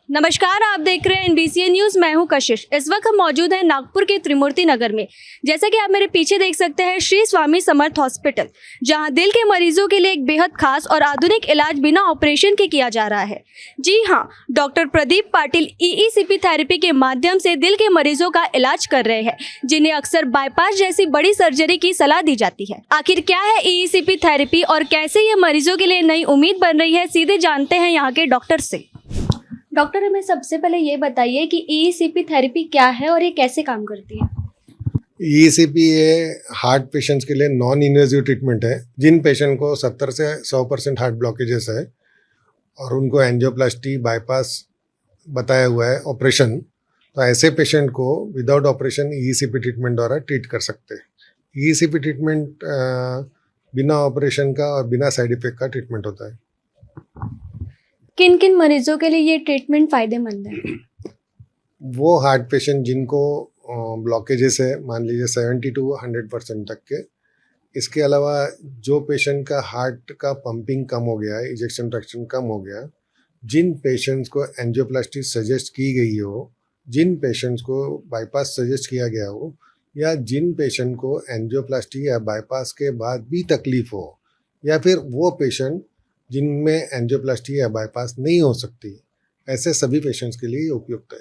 नमस्कार, आप देख रहे हैं एनबीसी न्यूज। मैं हूं कशिश। इस वक्त हम मौजूद हैं नागपुर के त्रिमूर्ति नगर में। जैसा कि आप मेरे पीछे देख सकते हैं, श्री स्वामी समर्थ हॉस्पिटल, जहां दिल के मरीजों के लिए एक बेहद खास और आधुनिक इलाज बिना ऑपरेशन के किया जा रहा है। जी हां, doctor Pradeep Patil EECP therapy के माध्यम से दिल के मरीजों का इलाज कर रहे हैं, जिन्हें अक्सर बाईपास जैसी बड़ी सर्जरी की सलाह दी जाती है। आखिर क्या है ईईसीपी थेरेपी और कैसे ये मरीजों के लिए नई उम्मीद बन रही है, सीधे जानते हैं यहाँ के डॉक्टर से। डॉक्टर, हमें सबसे पहले ये बताइए कि ईईसीपी थेरेपी क्या है और ये कैसे काम करती है। ईईसीपी ये हार्ट पेशेंट्स के लिए नॉन इन्वेजिव ट्रीटमेंट है। जिन पेशेंट को 70 से 100% हार्ट ब्लॉकेजेस है और उनको एंजियोप्लास्टी बाईपास बताया हुआ है ऑपरेशन, तो ऐसे पेशेंट को विदाउट ऑपरेशन ईईसीपी ट्रीटमेंट द्वारा ट्रीट कर सकते हैं। ईईसीपी ट्रीटमेंट बिना ऑपरेशन का और बिना साइड इफेक्ट का ट्रीटमेंट होता है। किन किन मरीजों के लिए ये ट्रीटमेंट फायदेमंद है? वो हार्ट पेशेंट जिनको ब्लॉकेजेस है, मान लीजिए 70 to 100% तक के। इसके अलावा जो पेशेंट का हार्ट का पंपिंग कम हो गया है, इजेक्शन फ्रैक्शन कम हो गया, जिन पेशेंट्स को एंजियोप्लास्टी सजेस्ट की गई हो, जिन पेशेंट्स को बाईपास सजेस्ट किया गया हो, या जिन पेशेंट को एंजियोप्लास्टी या बाईपास के बाद भी तकलीफ हो, या फिर वो पेशेंट जिनमें एंजियोप्लास्टी या बाईपास नहीं हो सकती, ऐसे सभी पेशेंट्स के लिए उपयुक्त है।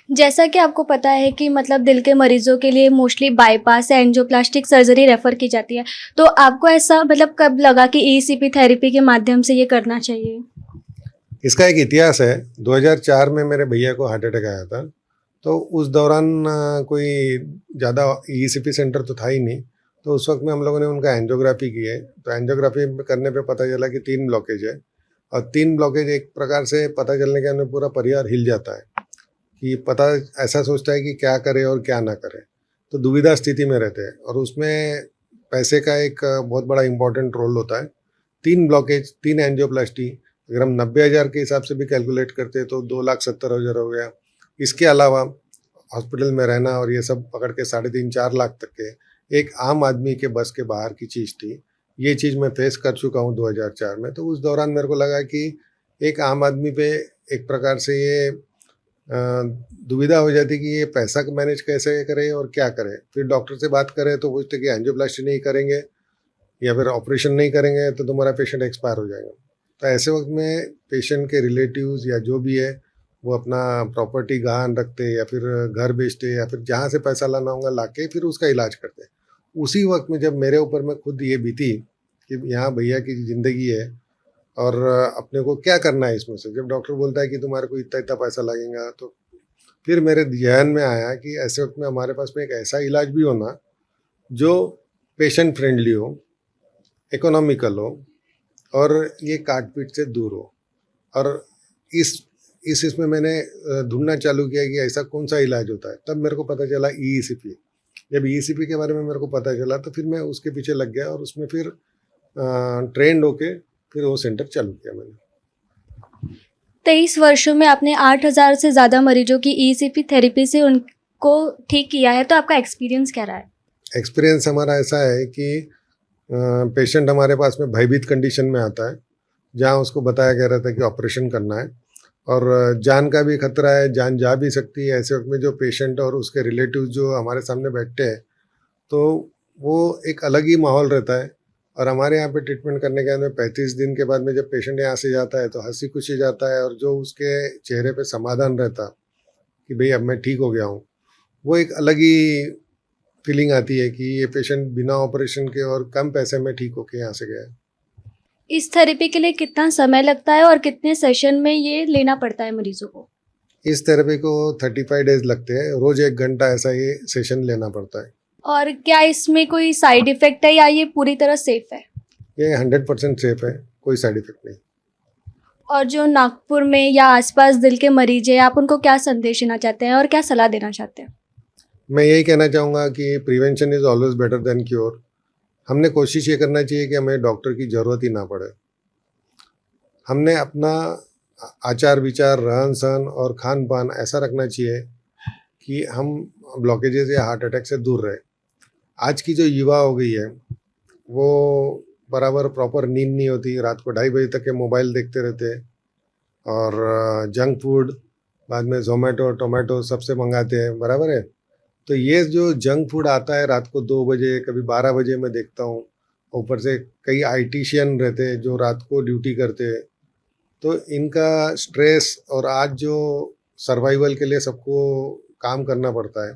जैसा कि आपको पता है कि दिल के मरीजों के लिए मोस्टली बाईपास या एंजियोप्लास्टिक सर्जरी रेफर की जाती है, तो आपको ऐसा कब लगा कि ईईसीपी थेरेपी के माध्यम से ये करना चाहिए? इसका एक इतिहास है। 2004 में मेरे भैया को हार्ट अटैक आया था, तो उस दौरान कोई ज़्यादा ईईसीपी सेंटर तो था ही नहीं। तो उस वक्त में हम लोगों ने उनका एंजियोग्राफी की है। तो एंजियोग्राफी करने पे पता चला कि 3 ब्लॉकेज है, और 3 ब्लॉकेज एक प्रकार से पता चलने के बाद पूरा परिवार हिल जाता है कि पता ऐसा सोचता है कि क्या करे और क्या ना करे, तो दुविधा स्थिति में रहते हैं। और उसमें पैसे का एक बहुत बड़ा इंपॉर्टेंट रोल होता है। 3 ब्लॉकेज, 3 एंजियोप्लास्टी, अगर हम 90,000 के हिसाब से भी कैलकुलेट करते हैं तो 2,70,000 हो गया। इसके अलावा हॉस्पिटल में रहना और ये सब पकड़ के 3.5-4 लाख तक के एक आम आदमी के बस के बाहर की चीज़ थी। ये चीज़ मैं फेस कर चुका हूँ 2004 में। तो उस दौरान मेरे को लगा कि एक आम आदमी पे एक प्रकार से ये दुविधा हो जाती कि ये पैसा मैनेज कैसे करे और क्या करे। फिर डॉक्टर से बात करें तो पूछते कि एंजियोप्लास्टी नहीं करेंगे या फिर ऑपरेशन नहीं करेंगे तो तुम्हारा पेशेंट एक्सपायर हो जाएगा। तो ऐसे वक्त में पेशेंट के रिलेटिव्स या जो भी है वो अपना प्रॉपर्टी गहान रखते या फिर घर बेचते या फिर जहाँ से पैसा लाना होगा ला के फिर उसका इलाज करते। उसी वक्त में जब मेरे ऊपर में खुद ये बीती कि यहाँ भैया की ज़िंदगी है और अपने को क्या करना है इसमें से, जब डॉक्टर बोलता है कि तुम्हारे को इतना इतना पैसा लगेगा, तो फिर मेरे ध्यान में आया कि ऐसे वक्त में हमारे पास में एक ऐसा इलाज भी होना जो पेशेंट फ्रेंडली हो, इकोनॉमिकल हो और ये काट पीट से दूर हो। और इसमें मैंने ढूंढना चालू किया कि ऐसा कौन सा इलाज होता है। तब मेरे को पता चला ईईसीपी। जब ईईसीपी के बारे में मेरे को पता चला तो फिर मैं उसके पीछे लग गया और उसमें फिर ट्रेंड होके फिर वो सेंटर चालू किया मैंने। 23 वर्षों में आपने 8,000 से ज़्यादा मरीजों की ईईसीपी थेरेपी से उनको ठीक किया है, तो आपका एक्सपीरियंस क्या रहा है? एक्सपीरियंस हमारा ऐसा है कि पेशेंट हमारे पास में भयभीत कंडीशन में आता है, जहाँ उसको बताया गया रहता है कि ऑपरेशन करना है और जान का भी खतरा है, जान जा भी सकती है। ऐसे वक्त में जो पेशेंट और उसके रिलेटिव्स जो हमारे सामने बैठते हैं तो वो एक अलग ही माहौल रहता है। और हमारे यहाँ पे ट्रीटमेंट करने के बाद 35 दिन के बाद में जब पेशेंट यहाँ से जाता है तो हंसी खुशी जाता है, और जो उसके चेहरे पे समाधान रहता कि भाई अब मैं ठीक हो गया हूँ, वो एक अलग ही फीलिंग आती है कि ये पेशेंट बिना ऑपरेशन के और कम पैसे में ठीक होके यहाँ से गया है। इस थेरेपी के लिए कितना समय लगता है और कितने सेशन में ये लेना पड़ता है मरीजों को? इस थेरेपी को 35 डेज लगते हैं, रोज 1 घंटा ऐसा ये सेशन लेना पड़ता है। और क्या इसमें कोई साइड इफेक्ट है या ये पूरी तरह सेफ है? ये 100% सेफ है, कोई साइड इफेक्ट नहीं। और जो नागपुर में या आसपास दिल के मरीज है, आप उनको क्या संदेश देना चाहते हैं और क्या सलाह देना चाहते हैं? मैं यही कहना चाहूँगा कि prevention is always better than cure. हमने कोशिश ये करना चाहिए कि हमें डॉक्टर की ज़रूरत ही ना पड़े। हमने अपना आचार विचार, रहन सहन और खान पान ऐसा रखना चाहिए कि हम ब्लॉकेजेस या हार्ट अटैक से दूर रहे। आज की जो युवा हो गई है वो बराबर प्रॉपर नींद नहीं होती, रात को 2:30 बजे तक के मोबाइल देखते रहते हैं और जंक फूड, बाद में जोमेटो टोमेटो सबसे मंगाते हैं, बराबर है। तो ये जो जंक फूड आता है रात को 2 बजे, कभी 12 बजे मैं देखता हूँ। ऊपर से कई आईटीशियन रहते हैं जो रात को ड्यूटी करते हैं, तो इनका स्ट्रेस, और आज जो सर्वाइवल के लिए सबको काम करना पड़ता है,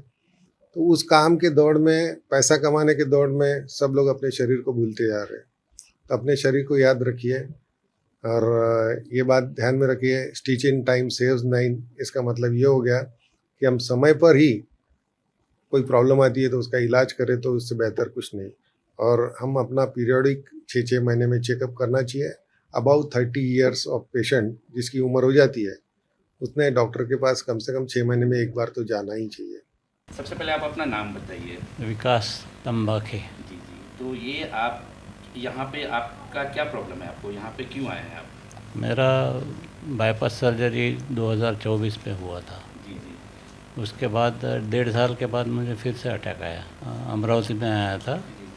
तो उस काम के दौड़ में, पैसा कमाने के दौड़ में सब लोग अपने शरीर को भूलते जा रहे हैं। तो अपने शरीर को याद रखिए, और ये बात ध्यान में रखिए, स्टिच इन टाइम सेव्स 9। इसका मतलब ये हो गया कि हम समय पर ही कोई प्रॉब्लम आती है तो उसका इलाज करें, तो उससे बेहतर कुछ नहीं। और हम अपना पीरियोडिक 6-6 महीने में चेकअप करना चाहिए। अबाउट 30 ईयर्स ऑफ पेशेंट जिसकी उम्र हो जाती है, उसने डॉक्टर के पास कम से कम 6 महीने में एक बार तो जाना ही चाहिए। सबसे पहले आप अपना नाम बताइए। विकास तंबाखे। जी जी, तो ये आप यहाँ पे आपका क्या प्रॉब्लम है, आपको यहाँ पे क्यों आए हैं आप? मेरा बाईपास सर्जरी 2024 में हुआ था। जी जी। उसके बाद 1.5 साल के बाद मुझे फिर से अटैक आया। अमरावती में आया था,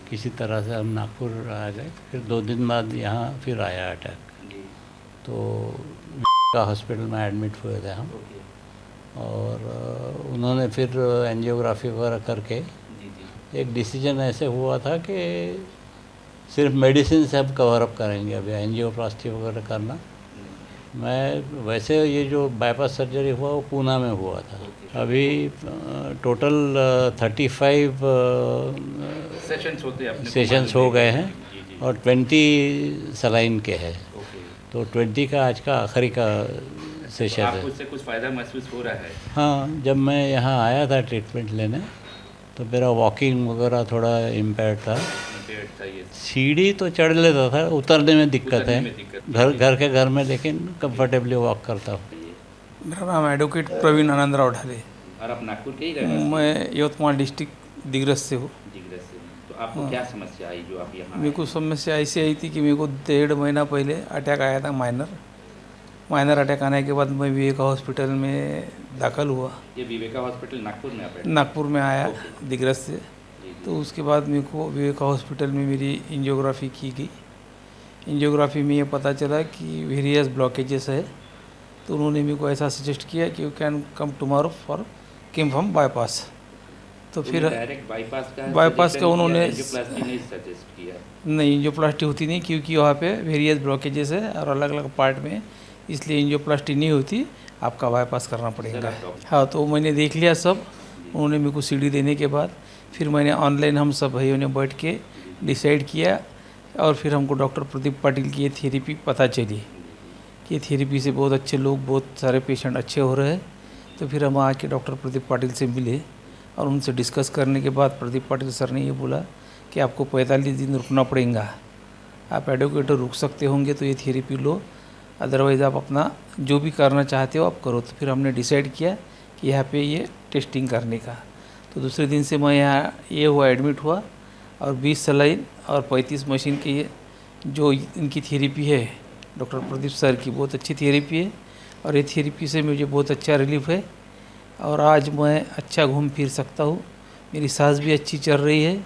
किसी तरह से हम नागपुर आ गए, फिर 2 दिन बाद यहाँ फिर आया अटैक। जी। तो का हॉस्पिटल में एडमिट हुए थे हम, ओके। और उन्होंने फिर एंजियोग्राफी वगैरह करके जी जी। एक डिसीजन ऐसे हुआ था कि सिर्फ मेडिसिन से हम कवर अप करेंगे, अभी एंजियोप्लास्टी वगैरह करना। मैं वैसे ये जो बाईपास सर्जरी हुआ वो पूना में हुआ था। अभी टोटल 35 सेशंस होते हैं अपने सेशंस हो गए हैं, जी जी। और 20 सलाइन के हैं। ओके। तो 20 का आज का आखिरी का सेशन आपको है। इससे कुछ फ़ायदा महसूस हो रहा है? हाँ, जब मैं यहाँ आया था ट्रीटमेंट लेने, तो मेरा वॉकिंग वगैरह थोड़ा इम्पेयर्ड था। पेट था ये? सीढ़ी तो चढ़ लेता था, उतरने में दिक्कत उतरने है में दिक्कत। घर में, लेकिन कंफर्टेबली वॉक करता हूँ। मेरा नाम एडवोकेट प्रवीण आनंदराव ढाले। और आप नागपुर के ही रहने मैं यवतमाल डिस्ट्रिक्ट दिग्रस से हूँ। जिगरस से। तो आपको क्या समस्या आई जो आप यहाँ मेरे को समस्या ऐसी आई थी कि मेरे को 1.5 महीना पहले अटैक आया था, माइनर अटैक आने के बाद मैं विवेका हॉस्पिटल में दाखिल हुआ। ये विवेका हॉस्पिटल नागपुर में आप हैं? नागपुर में आया ओके। दिग्रस से। जी। तो उसके बाद मेरे को विवेका हॉस्पिटल में मेरी एंजियोग्राफी की गई। एंजियोग्राफी में ये पता चला कि वेरियस ब्लॉकेजेस है। तो उन्होंने मेरे को ऐसा सजेस्ट किया कि you can come tomorrow for किम्फम बाईपास। तो फिर डायरेक्ट बाईपास का उन्होंने एंजियोप्लास्टी नहीं सजेस्ट किया? नहीं, एंजियोप्लास्टी होती नहीं, क्योंकि वहाँ पे वेरियस ब्लॉकेजेस है और अलग अलग पार्ट में, इसलिए एंजियोप्लास्टी नहीं होती, आपका बाईपास करना पड़ेगा। हाँ, तो मैंने देख लिया सब। उन्होंने मेरे को सीढ़ी देने के बाद फिर मैंने ऑनलाइन, हम सब भाइयों ने बैठ के डिसाइड किया, और फिर हमको डॉक्टर प्रदीप पाटिल की ये थेरेपी पता चली कि थेरेपी से बहुत अच्छे लोग, बहुत सारे पेशेंट अच्छे हो रहे हैं। तो फिर हम आके डॉक्टर प्रदीप पाटिल से मिले, और उनसे डिस्कस करने के बाद प्रदीप पाटिल सर ने ये बोला कि आपको 45 दिन रुकना पड़ेगा। आप एडवोकेट रुक सकते होंगे तो ये थेरेपी लो, अदरवाइज़ आप अपना जो भी करना चाहते हो आप करो। तो फिर हमने डिसाइड किया कि यहाँ पे ये टेस्टिंग करने का। तो दूसरे दिन से मैं यहाँ एडमिट हुआ, और 20 सलाइन और 35 मशीन की ये जो इनकी थेरेपी है डॉक्टर प्रदीप सर की, बहुत अच्छी थेरेपी है, और ये थेरेपी से मुझे बहुत अच्छा रिलीफ है। और आज मैं अच्छा घूम फिर सकता हूँ, मेरी सांस भी अच्छी चल रही है,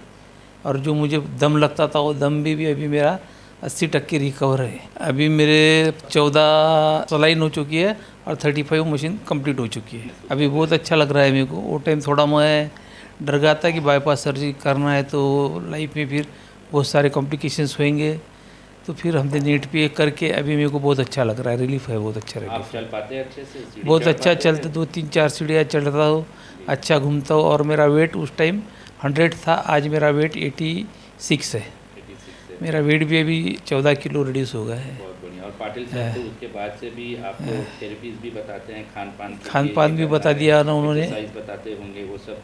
और जो मुझे दम लगता था वो दम भी अभी मेरा 80% रिकवर है। अभी मेरे 14 सलाइन हो चुकी है और 35 मशीन कंप्लीट हो चुकी है। अभी बहुत अच्छा लग रहा है मेरे को। वो टाइम थोड़ा मैं डर गया था कि बाईपास सर्जरी करना है तो लाइफ में फिर बहुत सारे कॉम्प्लिकेशंस होंगे, तो फिर हमने नेट पे करके अभी मेरे को बहुत अच्छा लग रहा है, रिलीफ है, बहुत अच्छा आप रिलीफ। चल पाते हैं अच्छे से? सीढ़ी बहुत चढ़ अच्छा पाते हैं? चलता, 2-3-4 सीढ़ियाँ चढ़ता हूँ, अच्छा घूमता हूँ। और मेरा वेट उस टाइम 100 था, आज मेरा वेट 86 है। 86 से। मेरा वेट भी अभी 14 किलो रिड्यूस हो गया है। बहुत बढ़िया। और पाटिल साहब तो उसके बाद से भी आपको थेरेपीज भी बताते हैं, खान पान भी बता दिया ना उन्होंने। एक्सरसाइज बताते होंगे वो सब?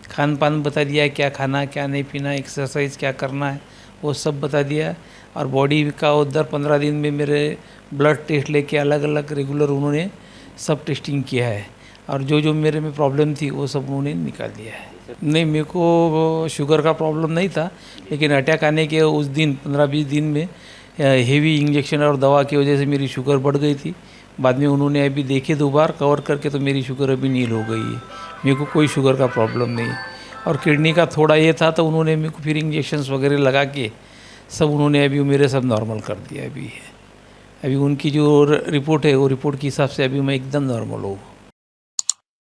खान पान बता दिया, क्या खाना क्या नहीं पीना, एक्सरसाइज क्या करना है, वो सब बता दिया। और बॉडी का उधर 15 दिन में मेरे ब्लड टेस्ट लेके अलग अलग रेगुलर उन्होंने सब टेस्टिंग किया है, और जो जो मेरे में प्रॉब्लम थी वो सब उन्होंने निकाल दिया है। नहीं, मेरे को शुगर का प्रॉब्लम नहीं था, लेकिन अटैक आने के उस दिन 15-20 दिन में हेवी इंजेक्शन और दवा की वजह से मेरी शुगर बढ़ गई थी। बाद में उन्होंने अभी देखे 2 बार कवर करके, तो मेरी शुगर अभी नील हो गई है। मेरे को कोई शुगर का प्रॉब्लम नहीं। और किडनी का थोड़ा ये था, तो उन्होंने मेरे को फिर इंजेक्शन्स वगैरह लगा के सब उन्होंने अभी मेरे सब नॉर्मल कर दिया अभी है। अभी उनकी जो रिपोर्ट है वो रिपोर्ट के हिसाब से अभी मैं एकदम नॉर्मल हूँ।